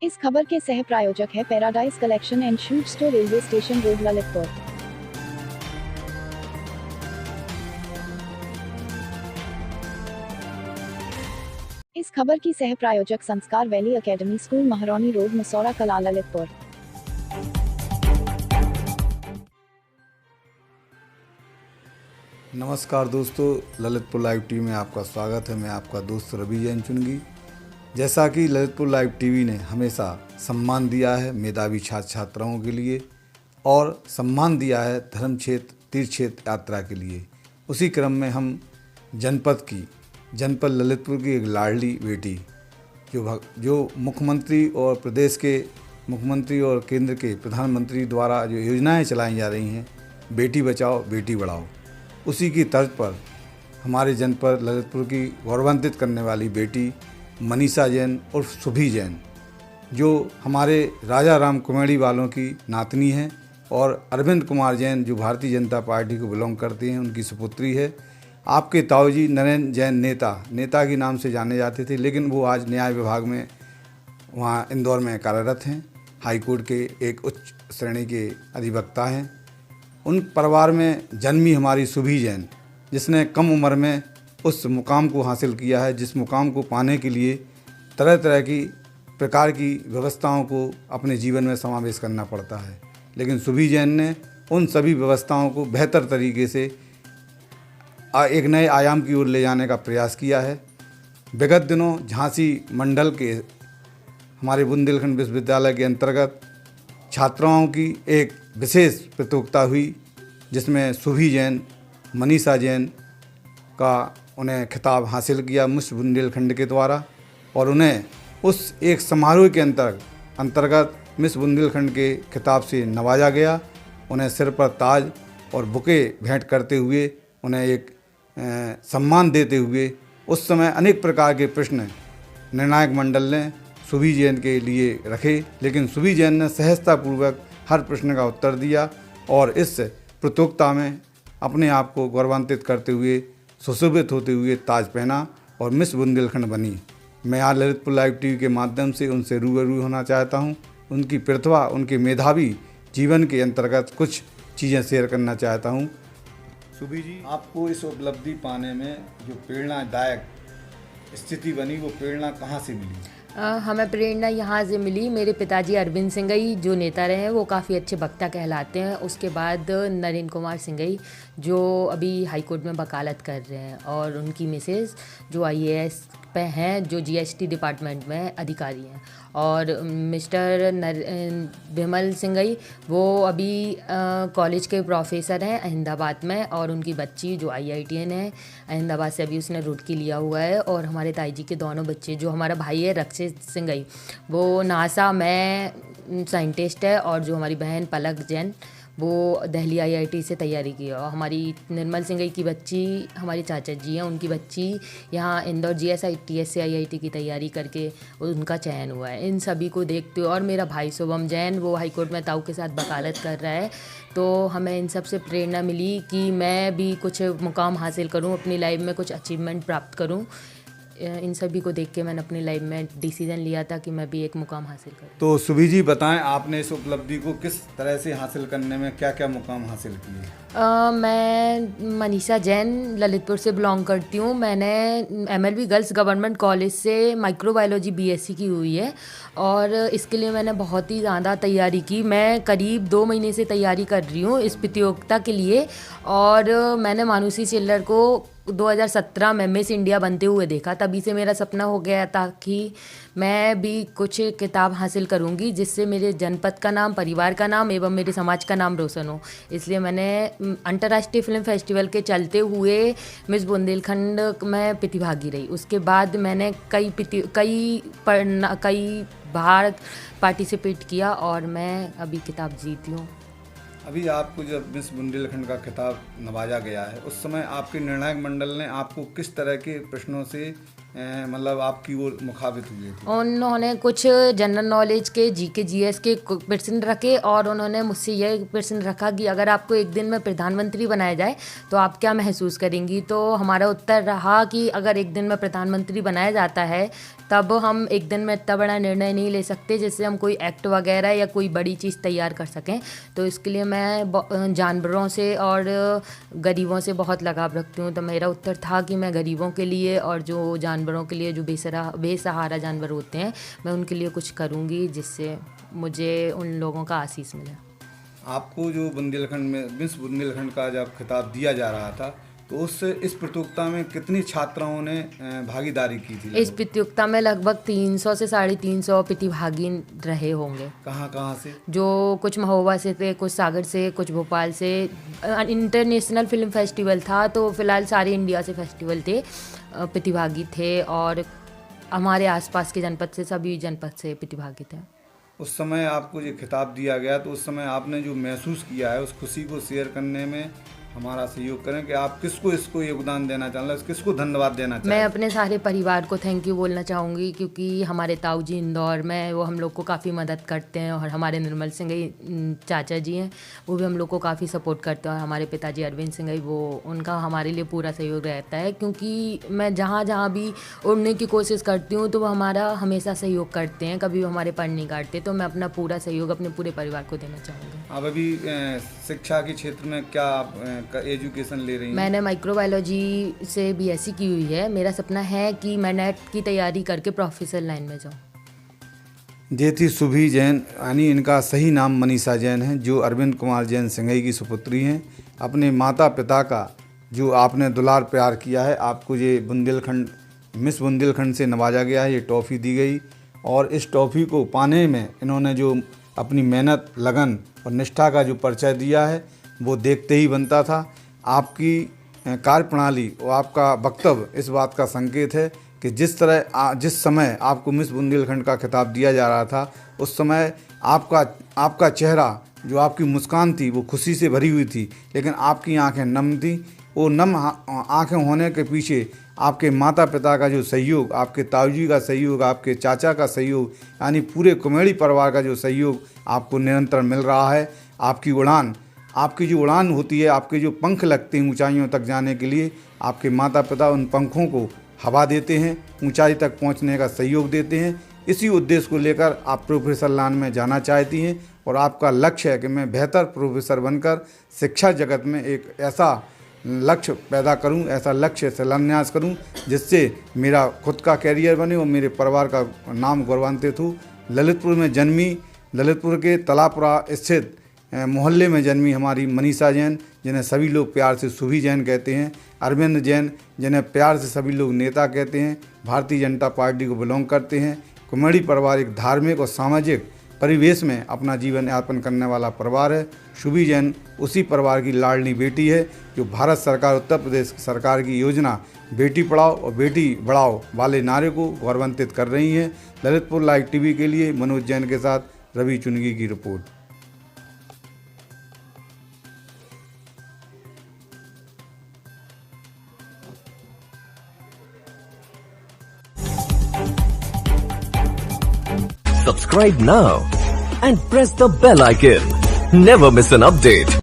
इस खबर के सह प्रायोजक है paradise collection and shoot store, railway station road, Lalitpur. इस खबर की सह प्रायोजक संस्कार वैली एकेडमी स्कूल, महारानी रोड, मसौरा कला, ललितपुर। नमस्कार दोस्तों, ललितपुर लाइव टीवी में आपका स्वागत है। मैं आपका दोस्त रवि जैन चुनगी। जैसा कि ललितपुर लाइव टीवी ने हमेशा सम्मान दिया है मेधावी छात्र छात्राओं के लिए और सम्मान दिया है धर्म क्षेत्र तीर्थ क्षेत्र यात्रा के लिए, उसी क्रम में हम जनपद ललितपुर की एक लाडली बेटी जो मुख्यमंत्री और प्रदेश के मुख्यमंत्री और केंद्र के प्रधानमंत्री द्वारा जो योजनाएं चलाई जा रही हैं, बेटी बचाओ बेटी बढ़ाओ, उसी की तर्ज पर हमारे जनपद ललितपुर की गौरवान्वित करने वाली बेटी मनीषा जैन और सुभी जैन, जो हमारे राजा राम कुमेड़ी वालों की नातनी हैं, और अरविंद कुमार जैन जो भारतीय जनता पार्टी को बिलोंग करते हैं, उनकी सुपुत्री है। आपके ताऊजी नरेंद्र जैन नेता के नाम से जाने जाते थे, लेकिन वो आज न्याय विभाग में वहाँ इंदौर में कार्यरत हैं। हाईकोर्ट के एक उच्च श्रेणी के अधिवक्ता हैं। उन परिवार में जन्मी हमारी सुभी जैन, जिसने कम उम्र में उस मुकाम को हासिल किया है, जिस मुकाम को पाने के लिए तरह तरह की प्रकार की व्यवस्थाओं को अपने जीवन में समावेश करना पड़ता है, लेकिन सुभी जैन ने उन सभी व्यवस्थाओं को बेहतर तरीके से एक नए आयाम की ओर ले जाने का प्रयास किया है। विगत दिनों झांसी मंडल के हमारे बुंदेलखंड विश्वविद्यालय के अंतर्गत छात्राओं की एक विशेष प्रतियोगिता हुई, जिसमें सुभी जैन, मनीषा जैन का उन्हें खिताब हासिल किया मिस बुंदेलखंड के द्वारा, और उन्हें उस एक समारोह के अंतर्गत मिस बुंदेलखंड के खिताब से नवाजा गया। उन्हें सिर पर ताज और बुके भेंट करते हुए उन्हें एक सम्मान देते हुए उस समय अनेक प्रकार के प्रश्न निर्णायक मंडल ने सुभी जैन के लिए रखे, लेकिन सुभी जैन ने सहजतापूर्वक हर प्रश्न का उत्तर दिया और इस प्रतियोगिता में अपने आप को गौरवान्वित करते हुए सुशोभित होते हुए ताज पहना और मिस बुंदेलखंड बनी। मैं आज ललितपुर लाइव टीवी के माध्यम से उनसे रूबरू होना चाहता हूं। उनकी प्रतिभा, उनके मेधावी जीवन के अंतर्गत कुछ चीज़ें शेयर करना चाहता हूं। सुभी जी, आपको इस उपलब्धि पाने में जो प्रेरणादायक स्थिति बनी, वो प्रेरणा कहाँ से मिली? हमें प्रेरणा यहाँ से मिली। मेरे पिताजी अरविंद सिंघई जो नेता रहे हैं, वो काफ़ी अच्छे वक्ता कहलाते हैं। उसके बाद नरेंद्र कुमार सिंघई जो अभी हाईकोर्ट में वकालत कर रहे हैं, और उनकी मिसेज जो IAS पे हैं, जो GST डिपार्टमेंट में अधिकारी हैं, और मिस्टर विमल सिंघई वो अभी कॉलेज के प्रोफेसर हैं अहमदाबाद में, और उनकी बच्ची जो IITN है अहमदाबाद से, अभी उसने रुड़की लिया हुआ है। और हमारे ताई जी के दोनों बच्चे, जो हमारा भाई है रक्षित सिंघई, वो नासा में साइंटिस्ट है, और जो हमारी बहन पलक जैन वो दिल्ली IIT से तैयारी की है। और हमारी निर्मल सिंघई की बच्ची हमारी चाचा जी हैं, उनकी बच्ची यहाँ इंदौर GSITS से IIT की तैयारी करके उनका चयन हुआ है। इन सभी को देखते हुए, और मेरा भाई शुभम जैन वो हाईकोर्ट में ताऊ के साथ वकालत कर रहा है, तो हमें इन सब से प्रेरणा मिली कि मैं भी कुछ मुकाम हासिल करूँ, अपनी लाइफ में कुछ अचीवमेंट प्राप्त करूँ। इन सभी को देख के मैंने अपनी लाइफ में डिसीजन लिया था कि मैं भी एक मुकाम हासिल करूं। तो सुभी जी बताएं, आपने इस उपलब्धि को किस तरह से हासिल करने में क्या क्या मुकाम हासिल किए? मैं मनीषा जैन ललितपुर से बिलोंग करती हूँ। मैंने MLB गर्ल्स गवर्नमेंट कॉलेज से माइक्रोबायोलॉजी BSc की हुई है, और इसके लिए मैंने बहुत ही ज़्यादा तैयारी की। मैं करीब 2 महीने से तैयारी कर रही हूँ इस प्रतियोगिता के लिए, और मैंने मानुषी चिल्लर को 2017 में मिस इंडिया बनते हुए देखा। तभी से मेरा सपना हो गया था कि मैं भी कुछ किताब हासिल करूंगी, जिससे मेरे जनपद का नाम, परिवार का नाम एवं मेरे समाज का नाम रोशन हो। इसलिए मैंने अंतर्राष्ट्रीय फिल्म फेस्टिवल के चलते हुए मिस बुंदेलखंड में प्रतिभागी रही। उसके बाद मैंने कई बार पार्टिसिपेट किया, और मैं अभी किताब जीती हूँ। अभी आपको जब मिस बुंदेलखंड का खिताब नवाजा गया है, उस समय आपके निर्णायक मंडल ने आपको किस तरह के प्रश्नों से मतलब आपकी वो मुखाबित हुए थे? उन्होंने कुछ जनरल नॉलेज के जीके जीएस के प्रश्न रखे और उन्होंने मुझसे ये प्रश्न रखा कि अगर आपको एक दिन में प्रधानमंत्री बनाया जाए तो आप क्या महसूस करेंगी। तो हमारा उत्तर रहा कि अगर एक दिन में प्रधानमंत्री बनाया जाता है तब हम एक दिन में इतना बड़ा निर्णय नहीं ले सकते जिससे हम कोई एक्ट वगैरह या कोई बड़ी चीज़ तैयार कर सकें। तो इसके लिए मैं जानवरों से और गरीबों से बहुत लगाव रखती हूँ। तो मेरा उत्तर था कि मैं गरीबों के लिए और जो जानवरों के लिए जो बेसहारा जानवर होते हैं मैं उनके लिए कुछ करूँगी जिससे मुझे उन लोगों का आशीष मिले। आपको जो बुंदेलखंड में मिस बुंदेलखंड का जब खिताब दिया जा रहा था तो इस प्रतियोगिता में कितनी छात्राओं ने भागीदारी की थी? इस प्रतियोगिता में लगभग 300 से 350 प्रतिभागी रहे होंगे। कहाँ से? जो कुछ महोबा से थे, कुछ सागर से, कुछ भोपाल से। इंटरनेशनल फिल्म फेस्टिवल था तो फिलहाल सारे इंडिया से फेस्टिवल थे, प्रतिभागी थे और हमारे आसपास के जनपद से, सभी जनपद से प्रतिभागी थे। उस समय आपको ये खिताब दिया गया तो उस समय आपने जो महसूस किया है उस खुशी को शेयर करने में हमारा सहयोग करें कि आप किसको इसको योगदान देना चाहेंगे, किसको धन्यवाद देना चाहेंगे? मैं अपने सारे परिवार को थैंक यू बोलना चाहूँगी क्योंकि हमारे ताऊ जी इंदौर में वो हम लोग को काफ़ी मदद करते हैं और हमारे निर्मल सिंह चाचा जी हैं वो भी हम लोग को काफ़ी सपोर्ट करते हैं और हमारे पिताजी अरविंद सिंह वो उनका हमारे लिए पूरा सहयोग रहता है क्योंकि मैं जहाँ भी उड़ने की कोशिश करती हूँ तो वो हमारा हमेशा सहयोग करते हैं, कभी वो हमारे पर नहीं काटते। तो मैं अपना पूरा सहयोग अपने पूरे परिवार को देना चाहूँगी। आप अभी शिक्षा के क्षेत्र में क्या एजुकेशन ले रही हैं? मैंने माइक्रोबायोलॉजी से बीएससी की हुई है। मेरा सपना है कि मैं नेट की तैयारी करके प्रोफेसर लाइन में जाऊँ। ये थी सुभी जैन, यानी इनका सही नाम मनीषा जैन है, जो अरविंद कुमार जैन सिंघई की सुपुत्री हैं। अपने माता पिता का जो आपने दुलार प्यार किया है, आपको ये बुंदेलखंड मिस बुंदेलखंड से नवाजा गया है, ये टॉफ़ी दी गई और इस टॉफ़ी को पाने में इन्होंने जो अपनी मेहनत, लगन और निष्ठा का जो परिचय दिया है वो देखते ही बनता था। आपकी कार्यप्रणाली और आपका वक्तव्य इस बात का संकेत है कि जिस समय आपको मिस बुंदेलखंड का खिताब दिया जा रहा था उस समय आपका चेहरा, जो आपकी मुस्कान थी वो खुशी से भरी हुई थी, लेकिन आपकी आंखें नम थी। वो नम आंखें होने के पीछे आपके माता पिता का जो सहयोग, आपके ताऊजी का सहयोग, आपके चाचा का सहयोग, यानी पूरे कुमेड़ी परिवार का जो सहयोग आपको निरंतर मिल रहा है। आपकी जो उड़ान होती है, आपके जो पंख लगते हैं ऊंचाइयों तक जाने के लिए, आपके माता पिता उन पंखों को हवा देते हैं, ऊंचाई तक पहुंचने का सहयोग देते हैं। इसी उद्देश्य को लेकर आप प्रोफेसर लाइन में जाना चाहती हैं और आपका लक्ष्य है कि मैं बेहतर प्रोफेसर बनकर शिक्षा जगत में एक ऐसा लक्ष्य पैदा करूं, ऐसा लक्ष्य शिलान्यास करूं जिससे मेरा खुद का कैरियर बने और मेरे परिवार का नाम गौरवान्वित हो। ललितपुर में जन्मी, ललितपुर के तलापुरा स्थित मोहल्ले में जन्मी हमारी मनीषा जैन, जिन्हें सभी लोग प्यार से सुभी जैन कहते हैं, अरविंद जैन, जिन्हें प्यार से सभी लोग नेता कहते हैं, भारतीय जनता पार्टी को बिलोंग करते हैं। कुमेड़ी परिवार एक धार्मिक और सामाजिक परिवेश में अपना जीवन यापन करने वाला परिवार है। सुभी जैन उसी परिवार की लाडली बेटी है जो भारत सरकार, उत्तर प्रदेश सरकार की योजना बेटी पढ़ाओ और बेटी बढ़ाओ वाले नारे को गौरवान्वित कर रही हैं। ललितपुर लाइव टीवी के लिए मनोज जैन के साथ रवि चुनगी की report. Subscribe now and press the bell icon. Never miss an update.